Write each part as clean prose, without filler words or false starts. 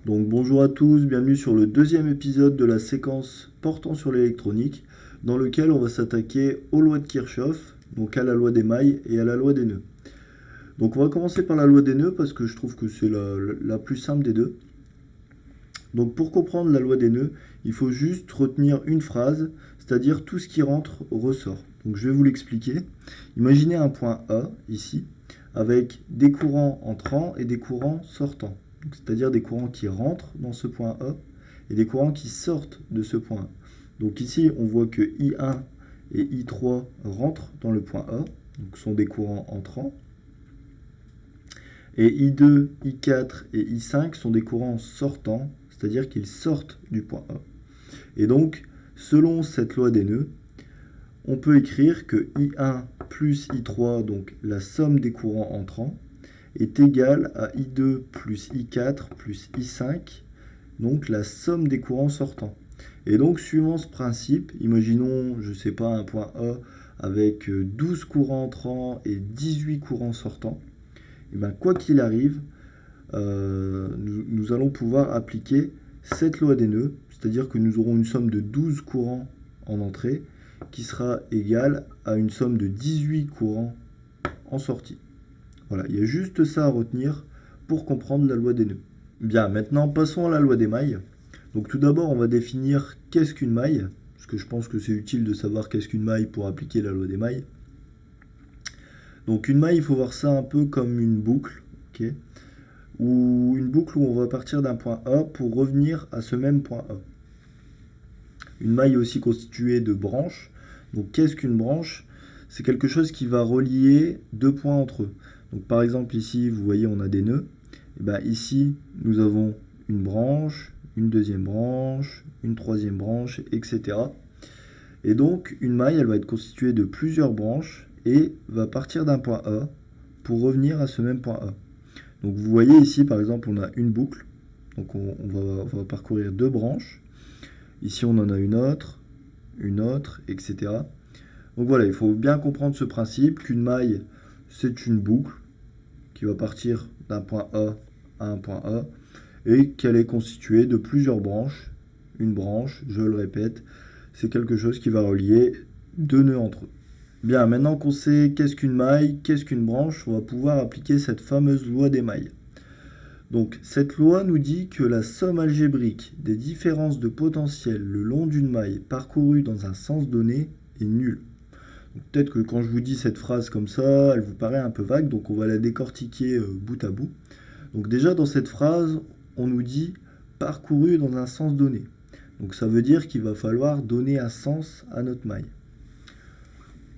Donc bonjour à tous, bienvenue sur le deuxième épisode de la séquence portant sur l'électronique, dans lequel on va s'attaquer aux lois de Kirchhoff, donc à la loi des mailles et à la loi des nœuds. Donc on va commencer par la loi des nœuds parce que je trouve que c'est la plus simple des deux. Donc pour comprendre la loi des nœuds, il faut juste retenir une phrase, c'est-à-dire tout ce qui rentre ressort. Donc je vais vous l'expliquer. Imaginez un point A ici, avec des courants entrants et des courants sortants. C'est-à-dire des courants qui rentrent dans ce point A et des courants qui sortent de ce point A. Donc ici, on voit que I1 et I3 rentrent dans le point A, donc sont des courants entrants. Et I2, I4 et I5 sont des courants sortants, c'est-à-dire qu'ils sortent du point A. Et donc, selon cette loi des nœuds, on peut écrire que I1 plus I3, donc la somme des courants entrants, est égale à I2 plus I4 plus I5, donc la somme des courants sortants. Et donc, suivant ce principe, imaginons, je ne sais pas, un point A avec 12 courants entrants et 18 courants sortants. Et bien, quoi qu'il arrive, nous allons pouvoir appliquer cette loi des nœuds, c'est-à-dire que nous aurons une somme de 12 courants en entrée qui sera égale à une somme de 18 courants en sortie. Voilà, il y a juste ça à retenir pour comprendre la loi des nœuds. Bien, maintenant passons à la loi des mailles. Donc tout d'abord, on va définir qu'est-ce qu'une maille, parce que je pense que c'est utile de savoir qu'est-ce qu'une maille pour appliquer la loi des mailles. Donc une maille, il faut voir ça un peu comme une boucle, ok, ou une boucle où on va partir d'un point A pour revenir à ce même point A. Une maille est aussi constituée de branches. Donc qu'est-ce qu'une branche? C'est quelque chose qui va relier deux points entre eux. Donc par exemple ici, vous voyez, on a des nœuds. Et bien ici, nous avons une branche, une deuxième branche, une troisième branche, etc. Et donc une maille, elle va être constituée de plusieurs branches et va partir d'un point A pour revenir à ce même point A. Donc vous voyez ici, par exemple, on a une boucle. Donc on va parcourir deux branches. Ici, on en a une autre, etc. Donc voilà, il faut bien comprendre ce principe qu'une maille, c'est une boucle qui va partir d'un point A à un point A et qu'elle est constituée de plusieurs branches. Une branche, je le répète, c'est quelque chose qui va relier deux nœuds entre eux. Bien, maintenant qu'on sait qu'est-ce qu'une maille, qu'est-ce qu'une branche, on va pouvoir appliquer cette fameuse loi des mailles. Donc cette loi nous dit que la somme algébrique des différences de potentiel le long d'une maille parcourue dans un sens donné est nulle. Peut-être que quand je vous dis cette phrase comme ça, elle vous paraît un peu vague, donc on va la décortiquer bout à bout. Donc déjà dans cette phrase, on nous dit parcouru dans un sens donné. Donc ça veut dire qu'il va falloir donner un sens à notre maille.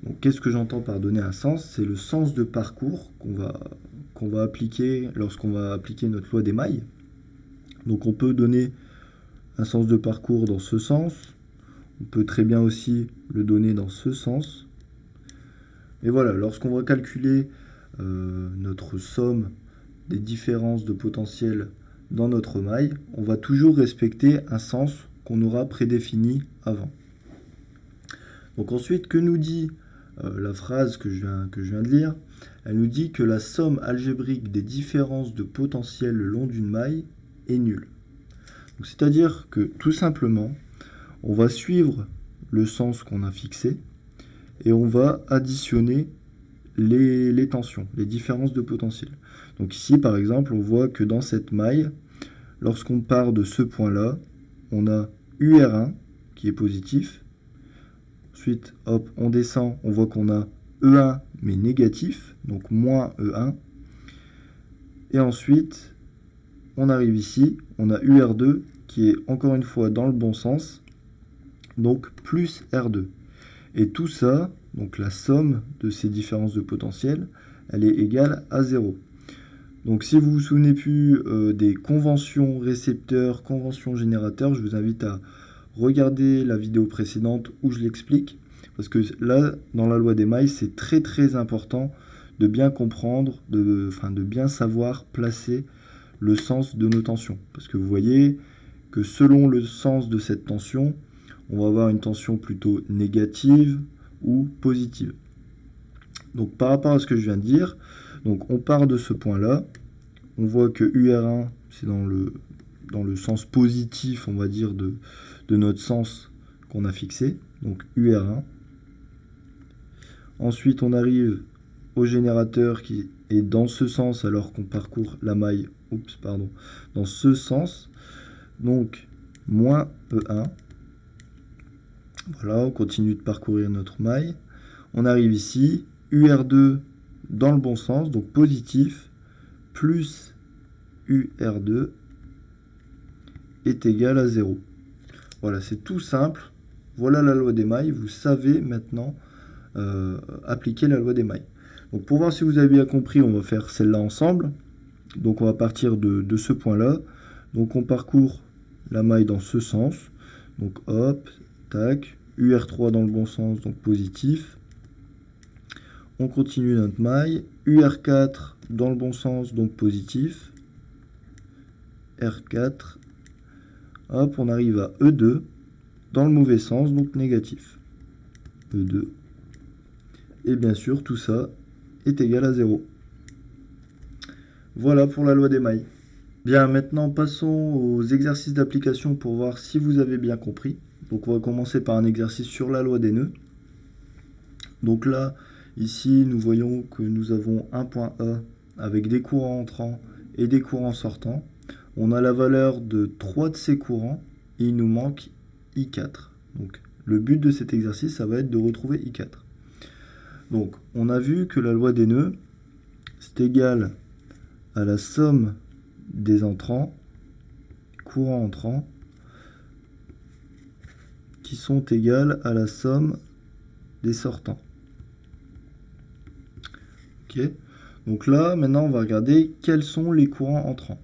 Donc qu'est-ce que j'entends par donner un sens? C'est le sens de parcours qu'on va appliquer lorsqu'on va appliquer notre loi des mailles. Donc on peut donner un sens de parcours dans ce sens. On peut très bien aussi le donner dans ce sens. Et voilà, lorsqu'on va calculer notre somme des différences de potentiel dans notre maille, on va toujours respecter un sens qu'on aura prédéfini avant. Donc ensuite, que nous dit la phrase que je viens de lire? Elle nous dit que la somme algébrique des différences de potentiel le long d'une maille est nulle. C'est-à-dire que tout simplement, on va suivre le sens qu'on a fixé et on va additionner les tensions, les différences de potentiel. Donc ici, par exemple, on voit que dans cette maille, lorsqu'on part de ce point-là, on a UR1 qui est positif. Ensuite, hop, on descend, on voit qu'on a E1 mais négatif, donc moins E1. Et ensuite, on arrive ici, on a UR2 qui est encore une fois dans le bon sens, donc plus R2. Et tout ça, donc la somme de ces différences de potentiel, elle est égale à 0. Donc si vous vous souvenez plus des conventions récepteurs, conventions générateurs, je vous invite à regarder la vidéo précédente où je l'explique. Parce que là, dans la loi des mailles, c'est très très important de bien comprendre, de bien savoir placer le sens de nos tensions. Parce que vous voyez que selon le sens de cette tension, on va avoir une tension plutôt négative ou positive. Donc par rapport à ce que je viens de dire, donc on part de ce point-là, on voit que UR1 c'est dans dans le sens positif, on va dire, de notre sens qu'on a fixé, donc UR1. Ensuite, on arrive au générateur qui est dans ce sens alors qu'on parcourt la maille, dans ce sens, donc moins E1. Voilà, on continue de parcourir notre maille. On arrive ici, UR2 dans le bon sens, donc positif, plus UR2 est égal à 0. Voilà, c'est tout simple. Voilà la loi des mailles. Vous savez maintenant appliquer la loi des mailles. Donc pour voir si vous avez bien compris, on va faire celle-là ensemble. Donc on va partir de ce point-là. Donc on parcourt la maille dans ce sens. Donc hop, tac, UR3 dans le bon sens, donc positif. On continue notre maille. UR4 dans le bon sens, donc positif. R4. Hop, on arrive à E2 dans le mauvais sens, donc négatif. E2. Et bien sûr, tout ça est égal à 0. Voilà pour la loi des mailles. Bien, maintenant passons aux exercices d'application pour voir si vous avez bien compris. Donc on va commencer par un exercice sur la loi des nœuds. Donc là, ici, nous voyons que nous avons un point A avec des courants entrants et des courants sortants. On a la valeur de 3 de ces courants et il nous manque I4. Donc le but de cet exercice, ça va être de retrouver I4. Donc on a vu que la loi des nœuds, c'est égal à la somme des entrants, courants entrants, qui sont égales à la somme des sortants. Ok. Donc là, maintenant, on va regarder quels sont les courants entrants.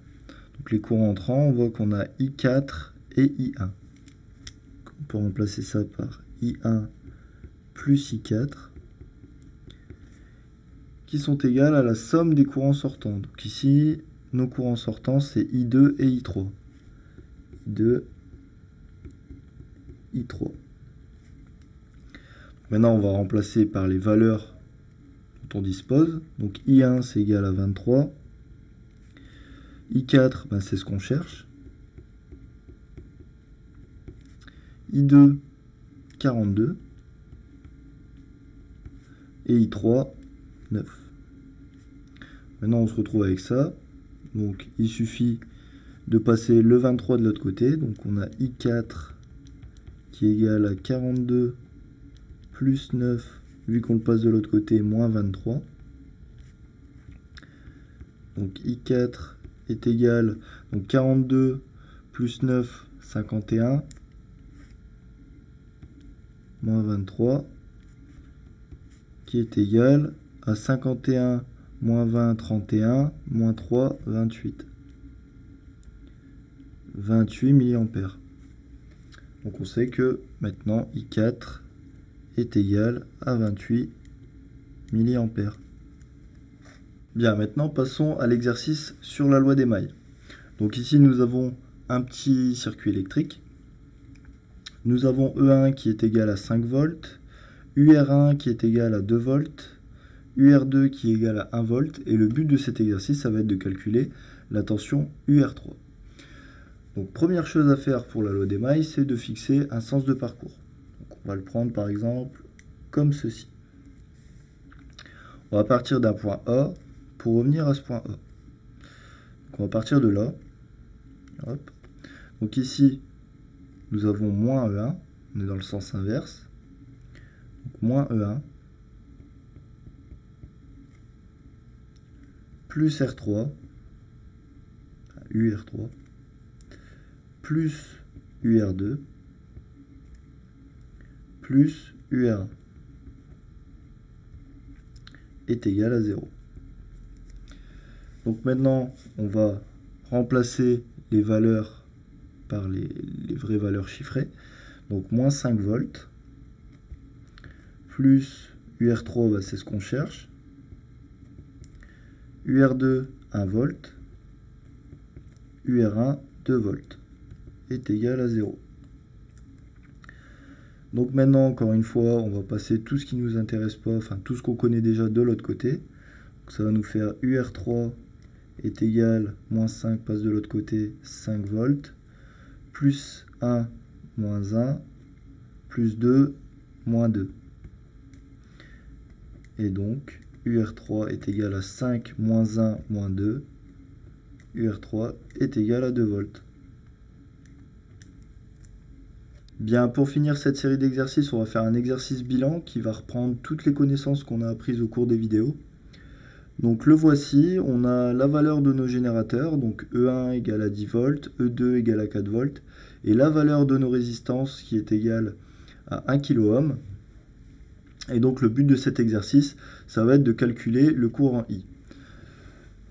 Donc les courants entrants, on voit qu'on a I4 et I1. On peut remplacer ça par I1 plus I4, qui sont égales à la somme des courants sortants. Donc ici, nos courants sortants, c'est I2 et I3. I2, I3. Maintenant, on va remplacer par les valeurs dont on dispose. Donc I1, c'est égal à 23. I4, ben, c'est ce qu'on cherche. I2, 42. Et I3, 9. Maintenant, on se retrouve avec ça. Donc, il suffit de passer le 23 de l'autre côté. Donc, on a I4 qui est égal à 42 plus 9, vu qu'on le passe de l'autre côté, moins 23. Donc, I4 est égal, donc 42 plus 9, 51, moins 23, qui est égal à 51 moins 20, 31, moins 3, 28. 28 mA. Donc on sait que maintenant I4 est égal à 28 mA. Bien, maintenant passons à l'exercice sur la loi des mailles. Donc ici nous avons un petit circuit électrique. Nous avons E1 qui est égal à 5 volts, UR1 qui est égal à 2 volts, UR2 qui est égal à 1 volt, et le but de cet exercice, ça va être de calculer la tension UR3. Donc première chose à faire pour la loi des mailles, c'est de fixer un sens de parcours. Donc, on va le prendre par exemple comme ceci. On va partir d'un point A pour revenir à ce point A. Donc, on va partir de là. Hop. Donc ici, nous avons moins E1, on est dans le sens inverse. Donc, moins E1 plus R3, UR3, plus UR2, plus UR1 est égal à 0. Donc maintenant, on va remplacer les valeurs par les vraies valeurs chiffrées. Donc moins 5 volts, plus UR3, bah, c'est ce qu'on cherche. UR2, 1 volt. UR1, 2 volts est égal à 0. Donc maintenant, encore une fois, on va passer tout ce qui ne nous intéresse pas, enfin tout ce qu'on connaît déjà de l'autre côté. Donc ça va nous faire UR3 est égal, moins 5 passe de l'autre côté, 5 volts, plus 1, moins 1, plus 2, moins 2. Et donc, UR3 est égal à 5, moins 1, moins 2. UR3 est égal à 2 volts. Bien, pour finir cette série d'exercices, on va faire un exercice bilan qui va reprendre toutes les connaissances qu'on a apprises au cours des vidéos. Donc le voici, on a la valeur de nos générateurs, donc E1 égale à 10 volts, E2 égale à 4 volts, et la valeur de nos résistances qui est égale à 1 kΩ. Et donc le but de cet exercice, ça va être de calculer le courant I.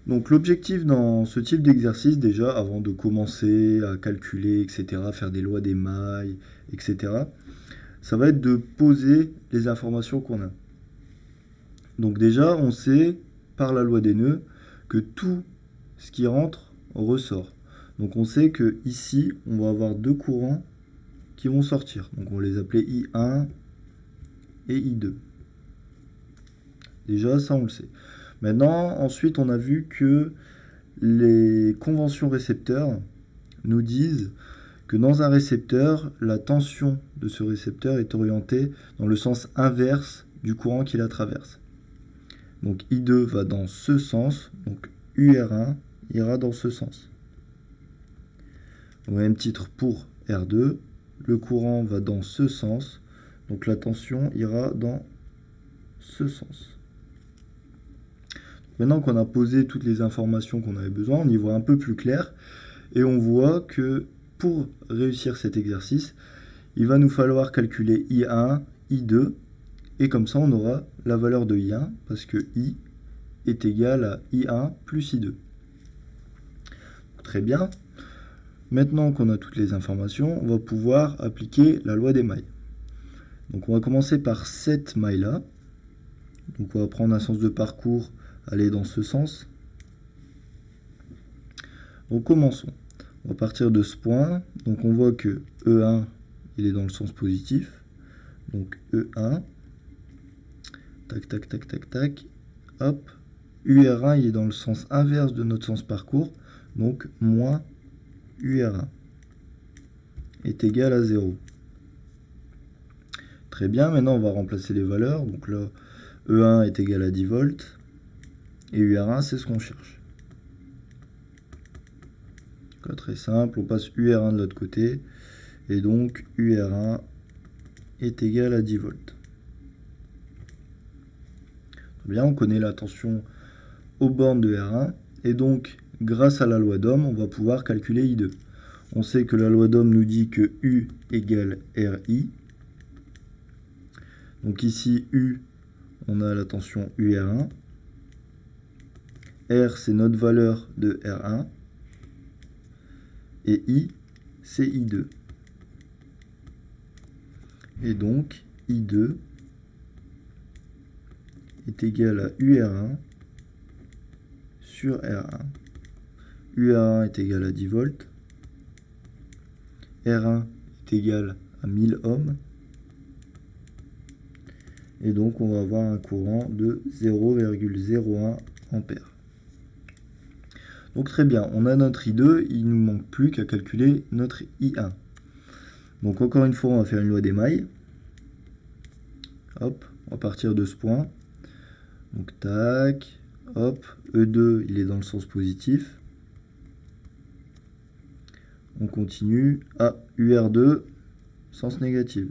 Donc l'objectif dans ce type d'exercice, déjà, avant de commencer à calculer, etc., faire des lois des mailles, etc., ça va être de poser les informations qu'on a. Donc déjà, on sait, par la loi des nœuds, que tout ce qui rentre ressort. Donc on sait que ici, on va avoir deux courants qui vont sortir. Donc on va les appeler I1 et I2. Déjà, ça on le sait. Maintenant, ensuite, on a vu que les conventions récepteurs nous disent que dans un récepteur, la tension de ce récepteur est orientée dans le sens inverse du courant qui la traverse. Donc I2 va dans ce sens, donc UR1 ira dans ce sens. Au même titre pour R2, le courant va dans ce sens, donc la tension ira dans ce sens. Maintenant qu'on a posé toutes les informations qu'on avait besoin, on y voit un peu plus clair et on voit que pour réussir cet exercice, il va nous falloir calculer I1, I2 et comme ça on aura la valeur de I1 parce que I est égal à I1 plus I2. Très bien. Maintenant qu'on a toutes les informations, on va pouvoir appliquer la loi des mailles. Donc on va commencer par cette maille-là. Donc on va prendre un sens de parcours, aller dans ce sens. Donc commençons. On va partir de ce point. Donc on voit que E1, il est dans le sens positif. Donc E1. Tac, tac, tac, tac, tac. Hop. UR1, il est dans le sens inverse de notre sens parcours. Donc moins UR1 est égal à 0. Très bien, maintenant on va remplacer les valeurs. Donc là, E1 est égal à 10 volts. Et UR1, c'est ce qu'on cherche. Donc là, très simple, on passe UR1 de l'autre côté. Et donc UR1 est égal à 10 volts. Très bien, on connaît la tension aux bornes de R1. Et donc, grâce à la loi d'Ohm, on va pouvoir calculer I2. On sait que la loi d'Ohm nous dit que U égale RI. Donc ici, U, on a la tension UR1. R, c'est notre valeur de R1. Et I, c'est I2. Et donc, I2 est égal à UR1 sur R1. UR1 est égal à 10 volts. R1 est égal à 1000 ohms. Et donc, on va avoir un courant de 0,01 ampères. Donc très bien, on a notre I2, il ne nous manque plus qu'à calculer notre I1. Donc encore une fois, on va faire une loi des mailles. Hop, on va partir de ce point. Donc tac, hop, E2, il est dans le sens positif. On continue à UR2, sens négatif.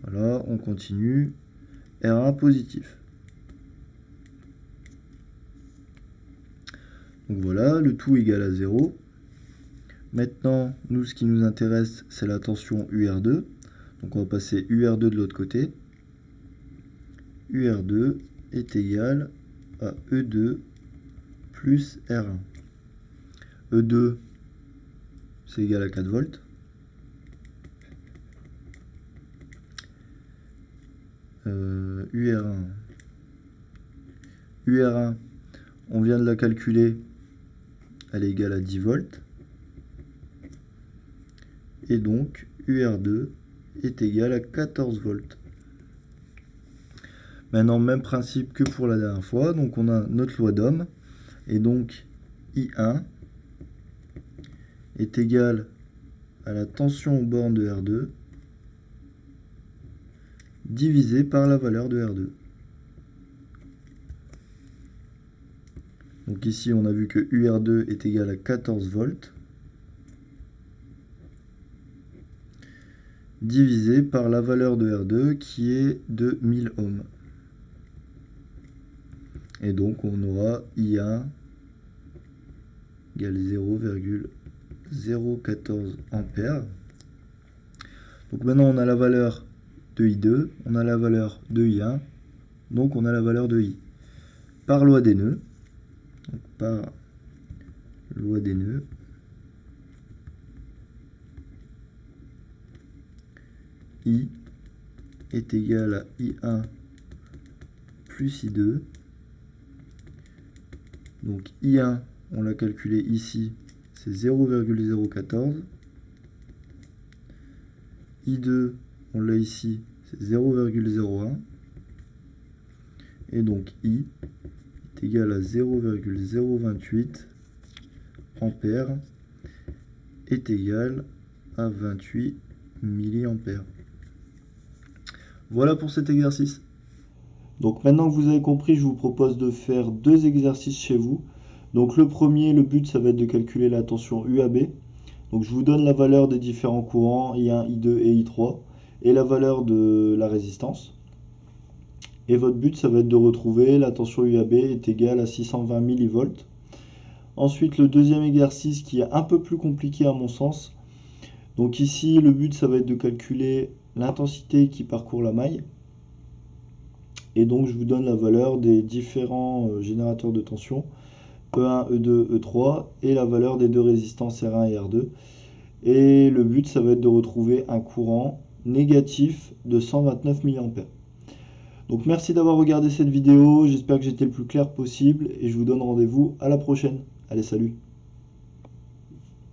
Voilà, on continue. R1 positif. Donc voilà, le tout égale à 0. Maintenant, nous, ce qui nous intéresse, c'est la tension UR2. Donc on va passer UR2 de l'autre côté. UR2 est égal à E2 plus R1. E2, c'est égal à 4 volts. UR1. UR1, on vient de la calculer, elle est égale à 10 volts. Et donc, UR2 est égal à 14 volts. Maintenant, même principe que pour la dernière fois. Donc on a notre loi d'Ohm. Et donc I1 est égal à la tension aux bornes de R2 divisé par la valeur de R2. Donc ici, on a vu que UR2 est égal à 14 volts divisé par la valeur de R2 qui est de 1000 ohms. Et donc on aura I1 égale 0,014 ampères. Donc maintenant on a la valeur de I2, on a la valeur de I1, donc on a la valeur de I. Par loi des nœuds, donc par loi des nœuds, I est égal à I1 plus I2. Donc I1, on l'a calculé ici, c'est 0,014. I2, on l'a ici, c'est 0,01. Et donc I est égal à 0,028 ampères est égal à 28 milliampères. Voilà pour cet exercice. Donc maintenant que vous avez compris, je vous propose de faire deux exercices chez vous. Donc le premier, le but, ça va être de calculer la tension UAB. Donc je vous donne la valeur des différents courants, I1, I2 et I3, et la valeur de la résistance. Et votre but, ça va être de retrouver la tension UAB est égale à 620 millivolts. Ensuite, le deuxième exercice qui est un peu plus compliqué à mon sens. Donc ici, le but, ça va être de calculer l'intensité qui parcourt la maille. Et donc, je vous donne la valeur des différents générateurs de tension, E1, E2, E3, et la valeur des deux résistances R1 et R2. Et le but, ça va être de retrouver un courant négatif de 129 mA. Donc merci d'avoir regardé cette vidéo, j'espère que j'ai été le plus clair possible, et je vous donne rendez-vous à la prochaine. Allez, salut!